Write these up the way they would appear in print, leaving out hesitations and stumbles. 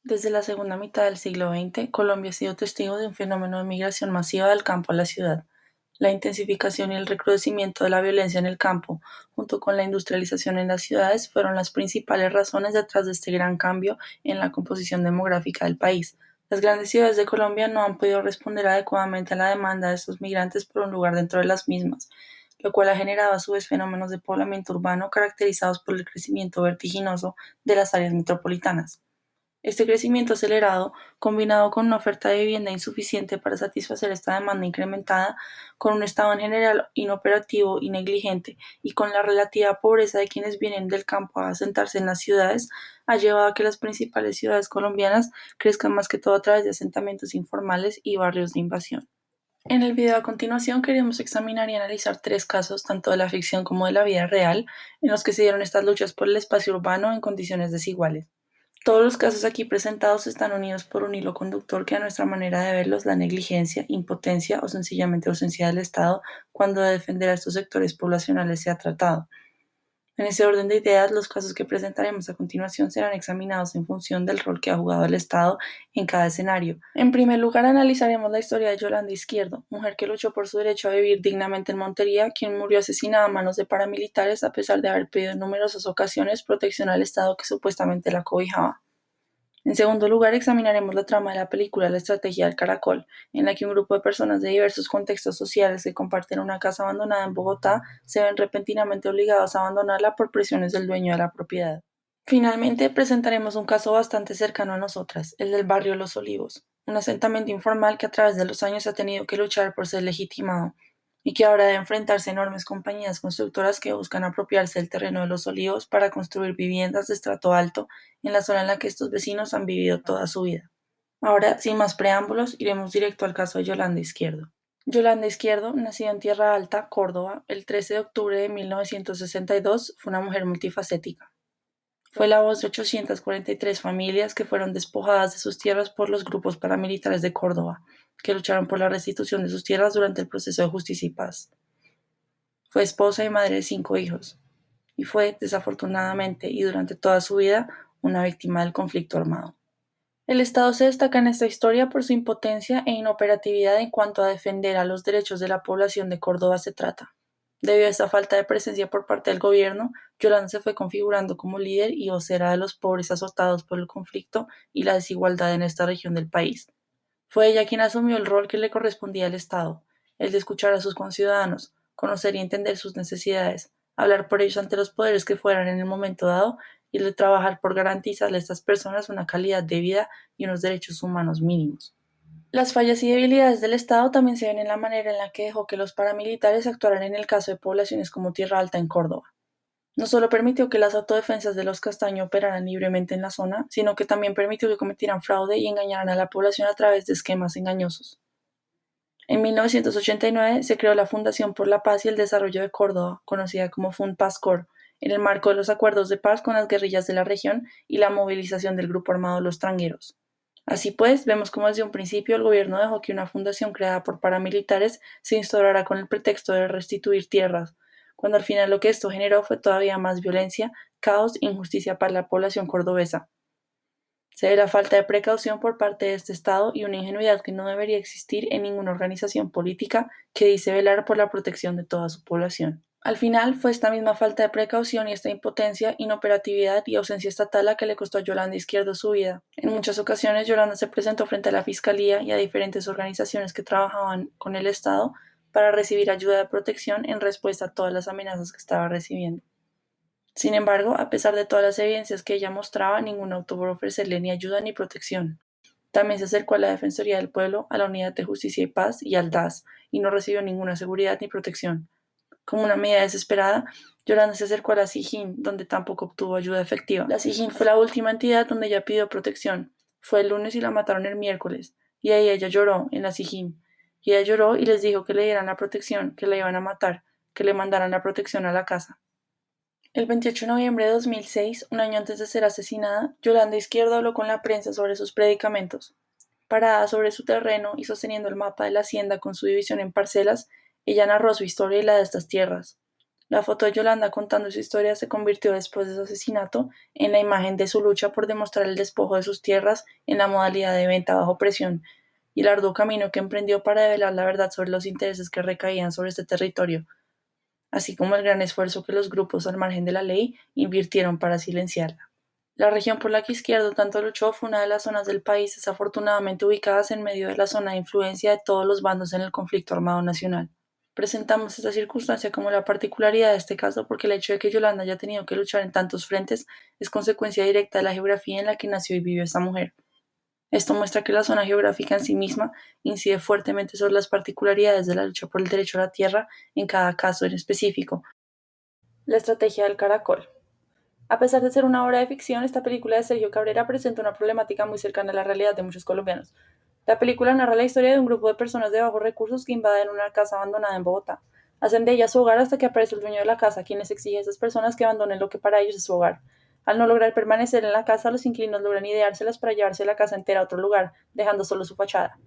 Desde la segunda mitad del siglo XX, Colombia ha sido testigo de un fenómeno de migración masiva del campo a la ciudad. La intensificación y el recrudecimiento de la violencia en el campo, junto con la industrialización en las ciudades, fueron las principales razones detrás de este gran cambio en la composición demográfica del país. Las grandes ciudades de Colombia no han podido responder adecuadamente a la demanda de estos migrantes por un lugar dentro de las mismas, lo cual ha generado a su vez fenómenos de poblamiento urbano caracterizados por el crecimiento vertiginoso de las áreas metropolitanas. Este crecimiento acelerado, combinado con una oferta de vivienda insuficiente para satisfacer esta demanda incrementada, con un Estado en general inoperativo y negligente, y con la relativa pobreza de quienes vienen del campo a asentarse en las ciudades, ha llevado a que las principales ciudades colombianas crezcan más que todo a través de asentamientos informales y barrios de invasión. En el video a continuación queremos examinar y analizar tres casos, tanto de la ficción como de la vida real, en los que se dieron estas luchas por el espacio urbano en condiciones desiguales. Todos los casos aquí presentados están unidos por un hilo conductor que a nuestra manera de verlo es la negligencia, impotencia o sencillamente ausencia del Estado cuando de defender a estos sectores poblacionales se ha tratado. En ese orden de ideas, los casos que presentaremos a continuación serán examinados en función del rol que ha jugado el Estado en cada escenario. En primer lugar, analizaremos la historia de Yolanda Izquierdo, mujer que luchó por su derecho a vivir dignamente en Montería, quien murió asesinada a manos de paramilitares a pesar de haber pedido en numerosas ocasiones protección al Estado que supuestamente la cobijaba. En segundo lugar, examinaremos la trama de la película La estrategia del caracol, en la que un grupo de personas de diversos contextos sociales que comparten una casa abandonada en Bogotá se ven repentinamente obligados a abandonarla por presiones del dueño de la propiedad. Finalmente, presentaremos un caso bastante cercano a nosotras, el del barrio Los Olivos, un asentamiento informal que a través de los años ha tenido que luchar por ser legitimado y que ahora debe enfrentarse a enormes compañías constructoras que buscan apropiarse del terreno de Los Olivos para construir viviendas de estrato alto en la zona en la que estos vecinos han vivido toda su vida. Ahora, sin más preámbulos, iremos directo al caso de Yolanda Izquierdo. Yolanda Izquierdo, nacida en Tierra Alta, Córdoba, el 13 de octubre de 1962, fue una mujer multifacética. Fue la voz de 843 familias que fueron despojadas de sus tierras por los grupos paramilitares de Córdoba, que lucharon por la restitución de sus tierras durante el proceso de justicia y paz. Fue esposa y madre de 5 hijos, y fue, desafortunadamente y durante toda su vida, una víctima del conflicto armado. El Estado se destaca en esta historia por su impotencia e inoperatividad en cuanto a defender a los derechos de la población de Córdoba se trata. Debido a esta falta de presencia por parte del gobierno, Yolanda se fue configurando como líder y vocera de los pobres azotados por el conflicto y la desigualdad en esta región del país. Fue ella quien asumió el rol que le correspondía al Estado, el de escuchar a sus conciudadanos, conocer y entender sus necesidades, hablar por ellos ante los poderes que fueran en el momento dado y el de trabajar por garantizarle a estas personas una calidad de vida y unos derechos humanos mínimos. Las fallas y debilidades del Estado también se ven en la manera en la que dejó que los paramilitares actuaran en el caso de poblaciones como Tierra Alta en Córdoba. No solo permitió que las autodefensas de los Castaño operaran libremente en la zona, sino que también permitió que cometieran fraude y engañaran a la población a través de esquemas engañosos. En 1989 se creó la Fundación por la Paz y el Desarrollo de Córdoba, conocida como FUNPASCOR, en el marco de los acuerdos de paz con las guerrillas de la región y la movilización del grupo armado Los Trangueros. Así pues, vemos cómo desde un principio el gobierno dejó que una fundación creada por paramilitares se instaurara con el pretexto de restituir tierras, cuando al final lo que esto generó fue todavía más violencia, caos e injusticia para la población cordobesa. Se ve la falta de precaución por parte de este Estado y una ingenuidad que no debería existir en ninguna organización política que dice velar por la protección de toda su población. Al final, fue esta misma falta de precaución y esta impotencia, inoperatividad y ausencia estatal la que le costó a Yolanda Izquierdo su vida. En muchas ocasiones, Yolanda se presentó frente a la Fiscalía y a diferentes organizaciones que trabajaban con el Estado para recibir ayuda de protección en respuesta a todas las amenazas que estaba recibiendo. Sin embargo, a pesar de todas las evidencias que ella mostraba, ninguna optó por ofrecerle ni ayuda ni protección. También se acercó a la Defensoría del Pueblo, a la Unidad de Justicia y Paz y al DAS, y no recibió ninguna seguridad ni protección. Como una medida desesperada, Yolanda se acercó a la SIJIN, donde tampoco obtuvo ayuda efectiva. La SIJIN fue la última entidad donde ella pidió protección. Fue el lunes y la mataron el miércoles, y ahí ella lloró en la SIJIN. Y ella lloró y les dijo que le dieran la protección, que la iban a matar, que le mandaran la protección a la casa. El 28 de noviembre de 2006, un año antes de ser asesinada, Yolanda Izquierdo habló con la prensa sobre sus predicamentos. Parada sobre su terreno y sosteniendo el mapa de la hacienda con su división en parcelas, ella narró su historia y la de estas tierras. La foto de Yolanda contando su historia se convirtió después de su asesinato en la imagen de su lucha por demostrar el despojo de sus tierras en la modalidad de venta bajo presión y el arduo camino que emprendió para develar la verdad sobre los intereses que recaían sobre este territorio, así como el gran esfuerzo que los grupos al margen de la ley invirtieron para silenciarla. La región por la que Izquierdo tanto luchó fue una de las zonas del país desafortunadamente ubicadas en medio de la zona de influencia de todos los bandos en el conflicto armado nacional. Presentamos esta circunstancia como la particularidad de este caso porque el hecho de que Yolanda haya tenido que luchar en tantos frentes es consecuencia directa de la geografía en la que nació y vivió esta mujer. Esto muestra que la zona geográfica en sí misma incide fuertemente sobre las particularidades de la lucha por el derecho a la tierra en cada caso en específico. La estrategia del caracol. A pesar de ser una obra de ficción, esta película de Sergio Cabrera presenta una problemática muy cercana a la realidad de muchos colombianos. La película narra la historia de un grupo de personas de bajos recursos que invaden una casa abandonada en Bogotá. Hacen de ella su hogar hasta que aparece el dueño de la casa, quien les exige a esas personas que abandonen lo que para ellos es su hogar. Al no lograr permanecer en la casa, los inquilinos logran ideárselas para llevarse la casa entera a otro lugar, dejando solo su fachada.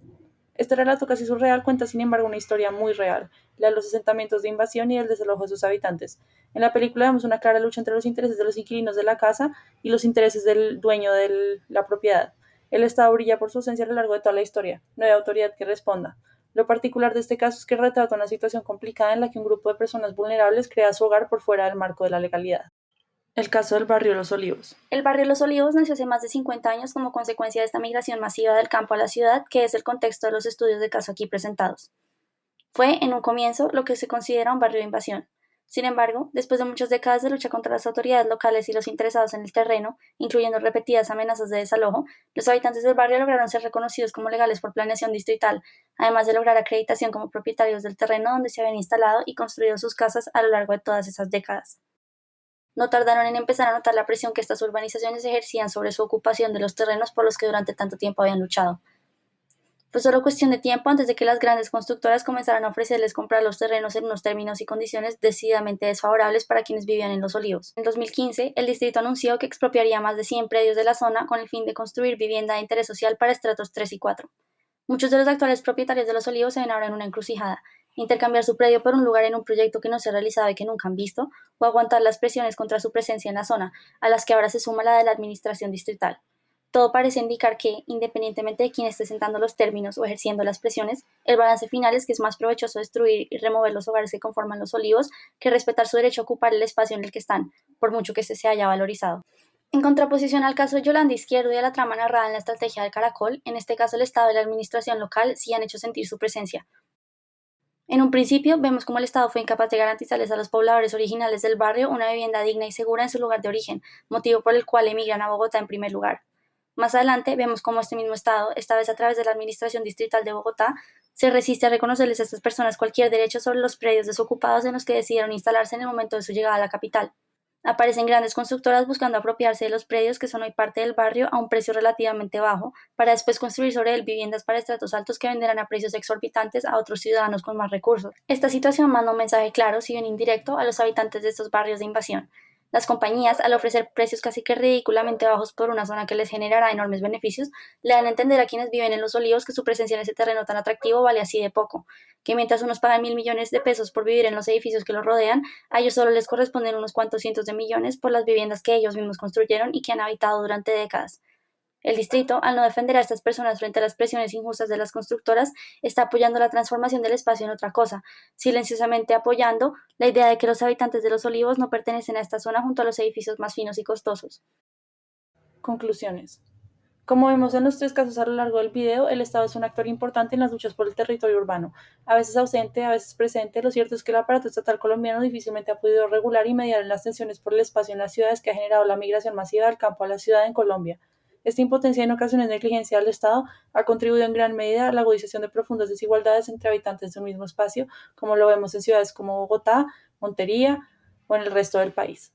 Este relato casi surreal cuenta, sin embargo, una historia muy real, la de los asentamientos de invasión y el desalojo de sus habitantes. En la película vemos una clara lucha entre los intereses de los inquilinos de la casa y los intereses del dueño de la propiedad. El Estado brilla por su ausencia a lo largo de toda la historia. No hay autoridad que responda. Lo particular de este caso es que retrata una situación complicada en la que un grupo de personas vulnerables crea su hogar por fuera del marco de la legalidad. El caso del barrio Los Olivos. El barrio Los Olivos nació hace más de 50 años como consecuencia de esta migración masiva del campo a la ciudad, que es el contexto de los estudios de caso aquí presentados. Fue, en un comienzo, lo que se considera un barrio de invasión. Sin embargo, después de muchas décadas de lucha contra las autoridades locales y los interesados en el terreno, incluyendo repetidas amenazas de desalojo, los habitantes del barrio lograron ser reconocidos como legales por planeación distrital, además de lograr acreditación como propietarios del terreno donde se habían instalado y construido sus casas a lo largo de todas esas décadas. No tardaron en empezar a notar la presión que estas urbanizaciones ejercían sobre su ocupación de los terrenos por los que durante tanto tiempo habían luchado. Fue solo cuestión de tiempo antes de que las grandes constructoras comenzaran a ofrecerles comprar los terrenos en unos términos y condiciones decididamente desfavorables para quienes vivían en Los Olivos. En 2015, el distrito anunció que expropiaría más de 100 predios de la zona con el fin de construir vivienda de interés social para estratos 3 y 4. Muchos de los actuales propietarios de Los Olivos se ven ahora en una encrucijada: intercambiar su predio por un lugar en un proyecto que no se realizaba y que nunca han visto, o aguantar las presiones contra su presencia en la zona, a las que ahora se suma la de la administración distrital. Todo parece indicar que, independientemente de quién esté sentando los términos o ejerciendo las presiones, el balance final es que es más provechoso destruir y remover los hogares que conforman Los Olivos que respetar su derecho a ocupar el espacio en el que están, por mucho que este se haya valorizado. En contraposición al caso de Yolanda Izquierdo y a la trama narrada en la estrategia del caracol, en este caso el Estado y la administración local sí han hecho sentir su presencia. En un principio, vemos cómo el Estado fue incapaz de garantizarles a los pobladores originales del barrio una vivienda digna y segura en su lugar de origen, motivo por el cual emigran a Bogotá en primer lugar. Más adelante, vemos cómo este mismo Estado, esta vez a través de la Administración Distrital de Bogotá, se resiste a reconocerles a estas personas cualquier derecho sobre los predios desocupados en los que decidieron instalarse en el momento de su llegada a la capital. Aparecen grandes constructoras buscando apropiarse de los predios que son hoy parte del barrio a un precio relativamente bajo, para después construir sobre él viviendas para estratos altos que venderán a precios exorbitantes a otros ciudadanos con más recursos. Esta situación manda un mensaje claro, si bien indirecto, a los habitantes de estos barrios de invasión. Las compañías, al ofrecer precios casi que ridículamente bajos por una zona que les generará enormes beneficios, le dan a entender a quienes viven en Los Olivos que su presencia en ese terreno tan atractivo vale así de poco, que mientras unos pagan 1.000 millones de pesos por vivir en los edificios que los rodean, a ellos solo les corresponden unos cuantos cientos de millones por las viviendas que ellos mismos construyeron y que han habitado durante décadas. El distrito, al no defender a estas personas frente a las presiones injustas de las constructoras, está apoyando la transformación del espacio en otra cosa, silenciosamente apoyando la idea de que los habitantes de Los Olivos no pertenecen a esta zona junto a los edificios más finos y costosos. Conclusiones. Como vemos en los tres casos a lo largo del video, el Estado es un actor importante en las luchas por el territorio urbano, a veces ausente, a veces presente. Lo cierto es que el aparato estatal colombiano difícilmente ha podido regular y mediar en las tensiones por el espacio en las ciudades que ha generado la migración masiva del campo a la ciudad en Colombia. Esta impotencia y en ocasiones negligencia del Estado ha contribuido en gran medida a la agudización de profundas desigualdades entre habitantes de un mismo espacio, como lo vemos en ciudades como Bogotá, Montería o en el resto del país.